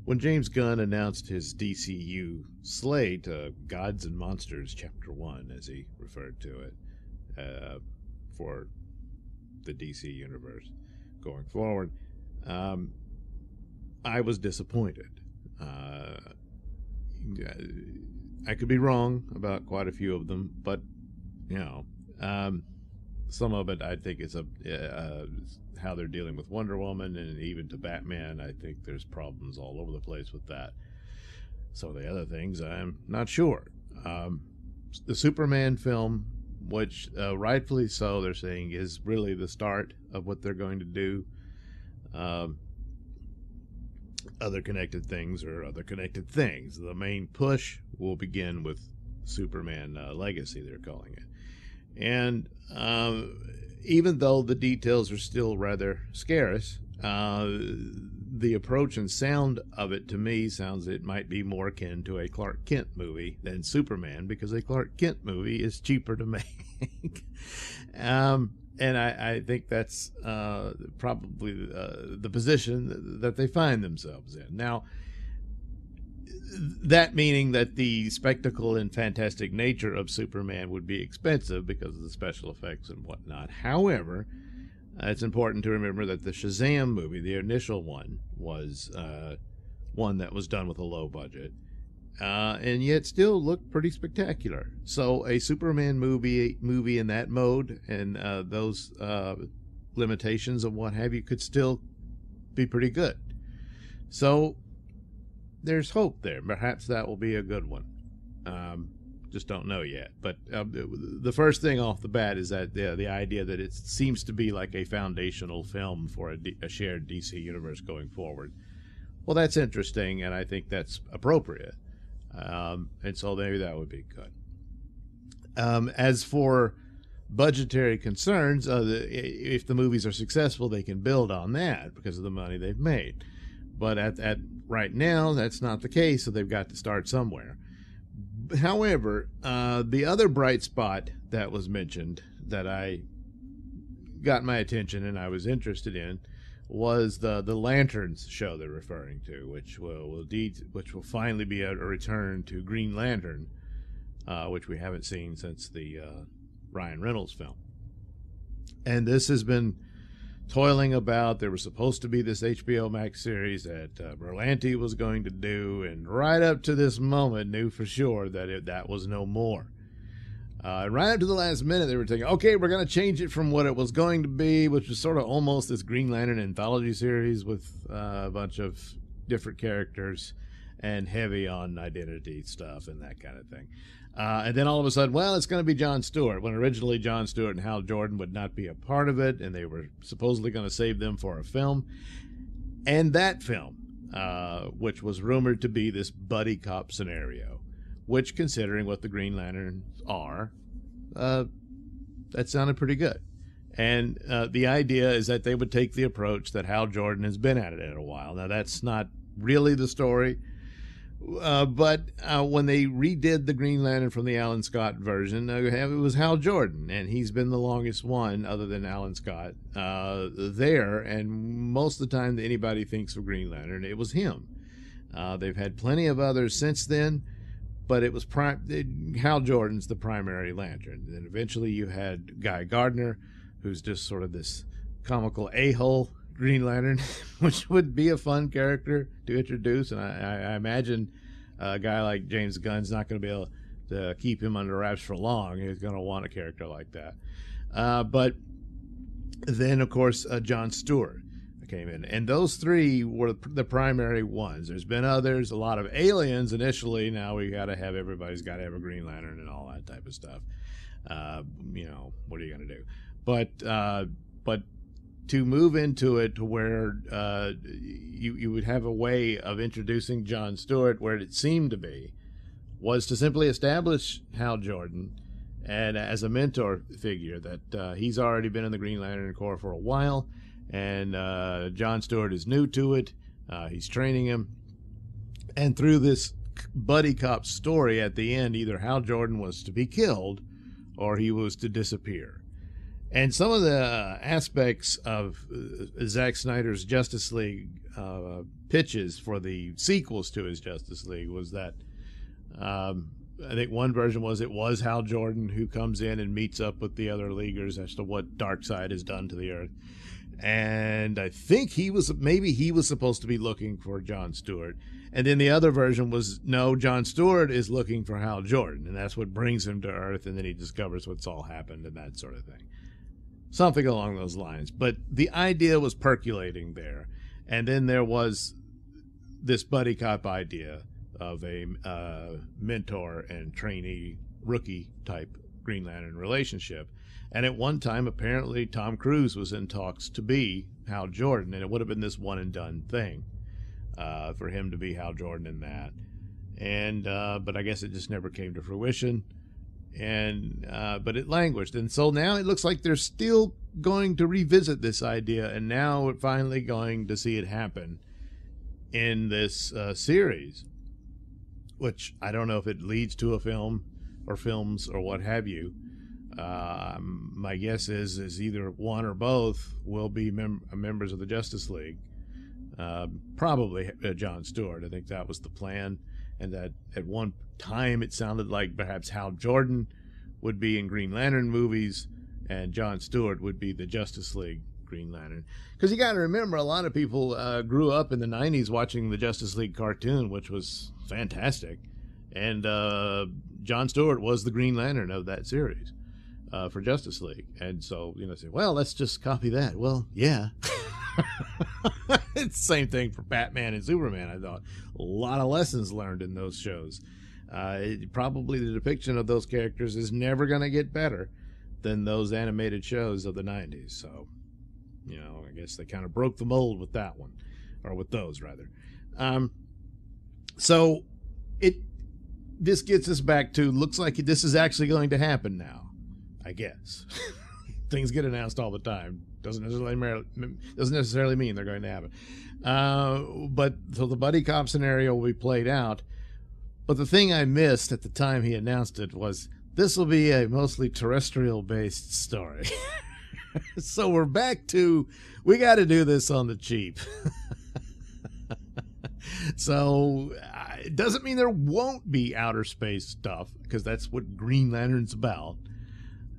When James Gunn announced his DCU slate, Gods and Monsters Chapter 1, as he referred to it, for the DC universe going forward, I was disappointed. I could be wrong about quite a few of them, but, some of it I think is how they're dealing with Wonder Woman, and even to Batman. I think there's problems all over the place with that. So the other things, I'm not sure. The Superman film, which rightfully so, they're saying is really the start of what they're going to do. Other connected things or other connected things. The main push will begin with Superman Legacy, they're calling it. And even though the details are still rather scarce, the approach and sound of it to me sounds it might be more akin to a Clark Kent movie than Superman, because a Clark Kent movie is cheaper to make. And I think that's probably the position that they find themselves in. Now, that meaning that the spectacle and fantastic nature of Superman would be expensive because of the special effects and whatnot. However, it's important to remember that the Shazam movie, the initial one, was one that was done with a low budget, and yet still looked pretty spectacular. So a Superman movie in that mode and those limitations and what have you could still be pretty good. So there's hope there. Perhaps that will be a good one. Just don't know yet. But the first thing off the bat is that the idea that it seems to be like a foundational film for a shared DC universe going forward. Well, that's interesting, and I think that's appropriate. And so maybe that would be good. As for budgetary concerns, if the movies are successful, they can build on that because of the money they've made. But at right now, that's not the case, so they've got to start somewhere. However, the other bright spot that was mentioned that I got my attention and I was interested in was the Lanterns show they're referring to, which will finally be a return to Green Lantern, which we haven't seen since the Ryan Reynolds film. And this has been toiling about. There was supposed to be this HBO Max series that Berlanti was going to do, and right up to this moment knew for sure that that was no more. Right up to the last minute, they were thinking, okay, we're going to change it from what it was going to be, which was sort of almost this Green Lantern anthology series with a bunch of different characters and heavy on identity stuff and that kind of thing. And then all of a sudden, well, it's going to be Jon Stewart, when originally Jon Stewart and Hal Jordan would not be a part of it, and they were supposedly going to save them for a film. And that film, which was rumored to be this buddy cop scenario, which, considering what the Green Lanterns are, that sounded pretty good. And the idea is that they would take the approach that Hal Jordan has been at it in a while. Now, that's not really the story. But when they redid the Green Lantern from the Alan Scott version, it was Hal Jordan, and he's been the longest one, other than Alan Scott, there. And most of the time that anybody thinks of Green Lantern, it was him. They've had plenty of others since then, but it was Hal Jordan's the primary Lantern. And eventually you had Guy Gardner, who's just sort of this comical a-hole Green Lantern, which would be a fun character to introduce, and I imagine a guy like James Gunn's not going to be able to keep him under wraps for long. He's going to want a character like that. But then, of course, Jon Stewart came in, and those three were the primary ones. There's been others, a lot of aliens initially. Now everybody's got to have a Green Lantern and all that type of stuff. What are you going to do? But to move into it to where you would have a way of introducing Jon Stewart where it seemed to be was to simply establish Hal Jordan and as a mentor figure that he's already been in the Green Lantern Corps for a while, and Jon Stewart is new to it. He's training him, and through this buddy cop story at the end, either Hal Jordan was to be killed or he was to disappear. And some of the aspects of Zack Snyder's Justice League pitches for the sequels to his Justice League was that I think one version was it was Hal Jordan who comes in and meets up with the other Leaguers as to what Darkseid has done to the Earth. And I think he was supposed to be looking for John Stewart. And then the other version was, no, John Stewart is looking for Hal Jordan, and that's what brings him to Earth, and then he discovers what's all happened and that sort of thing. Something along those lines. But the idea was percolating there. And then there was this buddy cop idea of a mentor and trainee rookie type Green Lantern relationship. And at one time, apparently, Tom Cruise was in talks to be Hal Jordan, and it would have been this one and done thing for him to be Hal Jordan in that. And but I guess it just never came to fruition. And but it languished, and so now it looks like they're still going to revisit this idea, and now we're finally going to see it happen in this series, which I don't know if it leads to a film or films or what have you. My guess is either one or both will be members of the Justice League. Probably John Stewart. I think that was the plan, and that at one time it sounded like perhaps Hal Jordan would be in Green Lantern movies and John Stewart would be the Justice League Green Lantern. Because you got to remember, a lot of people grew up in the 90s watching the Justice League cartoon, which was fantastic. And John Stewart was the Green Lantern of that series for Justice League. And so, say, well, let's just copy that. Well, yeah. It's the same thing for Batman and Superman, I thought. A lot of lessons learned in those shows. Probably the depiction of those characters is never going to get better than those animated shows of the 90s. So, I guess they kind of broke the mold with that one. Or with those, rather. So, this gets us back to, looks like this is actually going to happen now, I guess. Things get announced all the time. Doesn't necessarily mean they're going to happen. But so the buddy cop scenario will be played out. But the thing I missed at the time he announced it was, this will be a mostly terrestrial-based story. So we're back to, we got to do this on the cheap. So it doesn't mean there won't be outer space stuff, because that's what Green Lantern's about.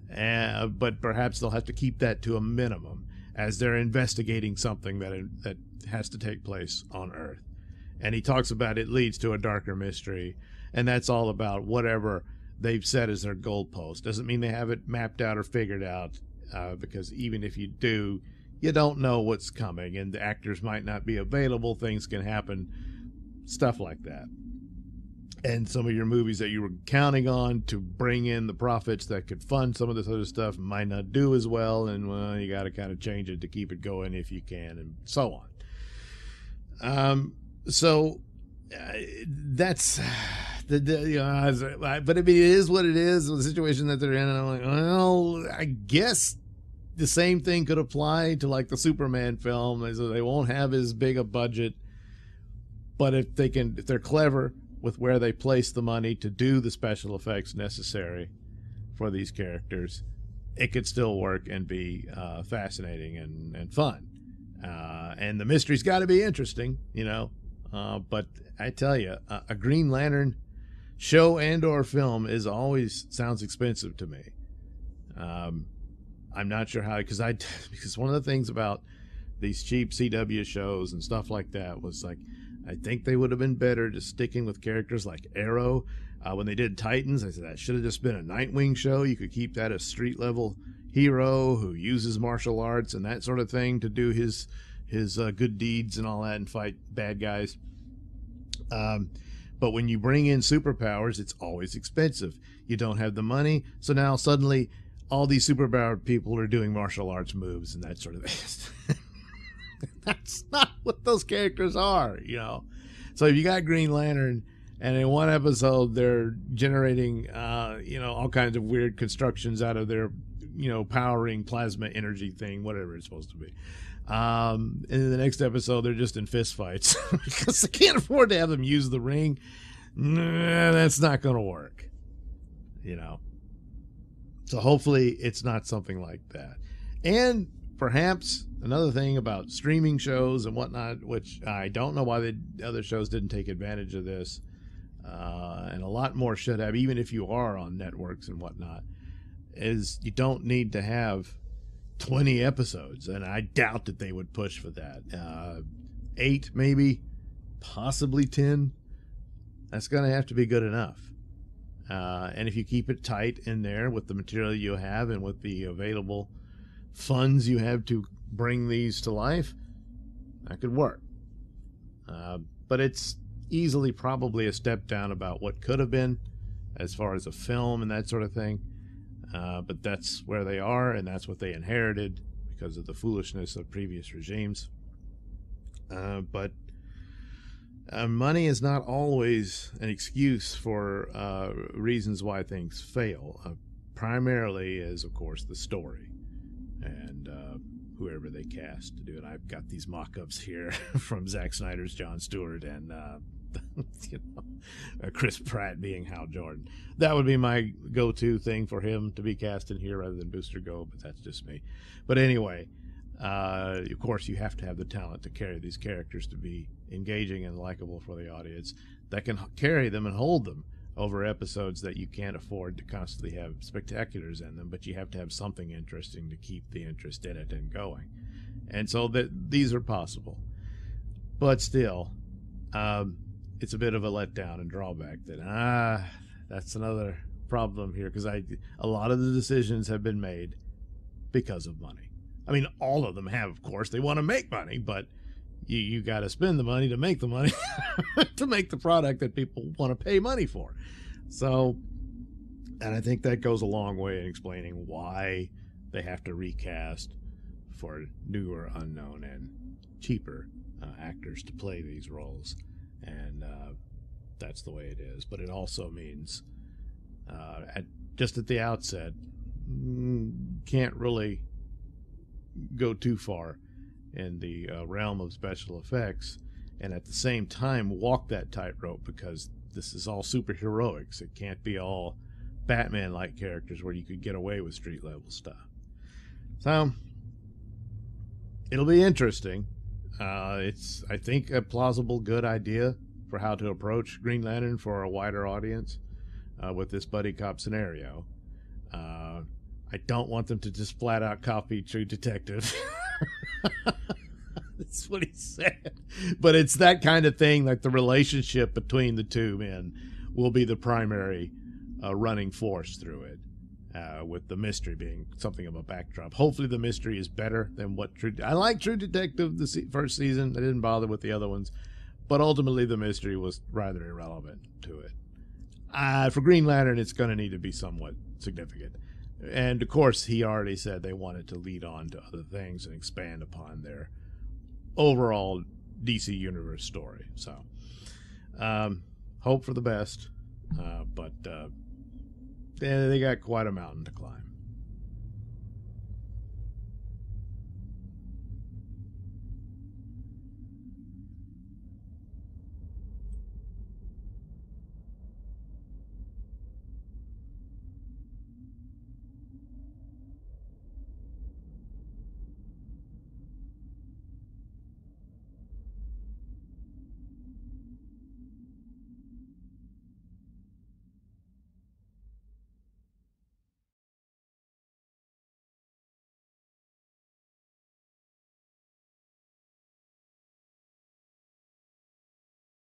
But perhaps they'll have to keep that to a minimum as they're investigating something that has to take place on Earth. And he talks about it leads to a darker mystery, and that's all about whatever they've set as their goalpost. Doesn't mean they have it mapped out or figured out, because even if you do, you don't know what's coming, and the actors might not be available, things can happen, stuff like that. And some of your movies that you were counting on to bring in the profits that could fund some of this other stuff might not do as well, and well, you got to kind of change it to keep it going if you can, and so on. So that's but I mean, it is what it is, the situation that they're in, and I'm like, well, I guess the same thing could apply to like the Superman film, is that they won't have as big a budget, but if they're clever with where they place the money to do the special effects necessary for these characters, it could still work and be fascinating and fun. And the mystery's got to be interesting, but I tell you, a Green Lantern show and or film always sounds expensive to me. I'm not sure how, because one of the things about these cheap CW shows and stuff like that was like, I think they would have been better just sticking with characters like Arrow. When they did Titans, I said that should have just been a Nightwing show. You could keep that a street level hero who uses martial arts and that sort of thing to do his good deeds and all that and fight bad guys. But when you bring in superpowers, it's always expensive. You don't have the money, so now suddenly all these superpowered people are doing martial arts moves and that sort of thing. That's not what those characters are, So if you got Green Lantern, and in one episode they're generating, all kinds of weird constructions out of their, powering plasma energy thing, whatever it's supposed to be. And in the next episode, they're just in fist fights because they can't afford to have them use the ring. Nah, that's not going to work, So hopefully it's not something like that. And perhaps another thing about streaming shows and whatnot, which I don't know why the other shows didn't take advantage of this, and a lot more should have, even if you are on networks and whatnot, is you don't need to have 20 episodes, and I doubt that they would push for that. 8 maybe, possibly 10. That's going to have to be good enough. And if you keep it tight in there with the material you have and with the available funds you have to bring these to life, that could work. But it's easily probably a step down about what could have been as far as a film and that sort of thing. But that's where they are, and that's what they inherited because of the foolishness of previous regimes. But money is not always an excuse for reasons why things fail. Primarily is, of course, the story and whoever they cast to do it. I've got these mock-ups here from Zack Snyder's Jon Stewart and Chris Pratt being Hal Jordan. That would be my go-to thing for him to be cast in here rather than Booster Gold, but that's just me. But anyway, of course, you have to have the talent to carry these characters to be engaging and likable for the audience that can carry them and hold them over episodes that you can't afford to constantly have spectaculars in them, but you have to have something interesting to keep the interest in it and going. And so these are possible. But still, it's a bit of a letdown and drawback that, that's another problem here, because a lot of the decisions have been made because of money. I mean, all of them have, of course. They want to make money, but you got to spend the money to make the money to make the product that people want to pay money for. So, and I think that goes a long way in explaining why they have to recast for newer, unknown, and cheaper actors to play these roles. And that's the way it is. But it also means, just at the outset, can't really go too far in the realm of special effects, and at the same time walk that tightrope, because this is all superheroics. It can't be all Batman-like characters where you could get away with street-level stuff. So it'll be interesting. It's, I think, a plausible, good idea for how to approach Green Lantern for a wider audience with this buddy cop scenario. I don't want them to just flat out copy True Detective. That's what he said. But it's that kind of thing, like the relationship between the two men will be the primary running force through it, with the mystery being something of a backdrop. Hopefully the mystery is better than what I like True Detective the first season. I didn't bother with the other ones, but ultimately the mystery was rather irrelevant to it. For Green Lantern, it's going to need to be somewhat significant. And, of course, he already said they wanted to lead on to other things and expand upon their overall DC Universe story. So, hope for the best. But they got quite a mountain to climb.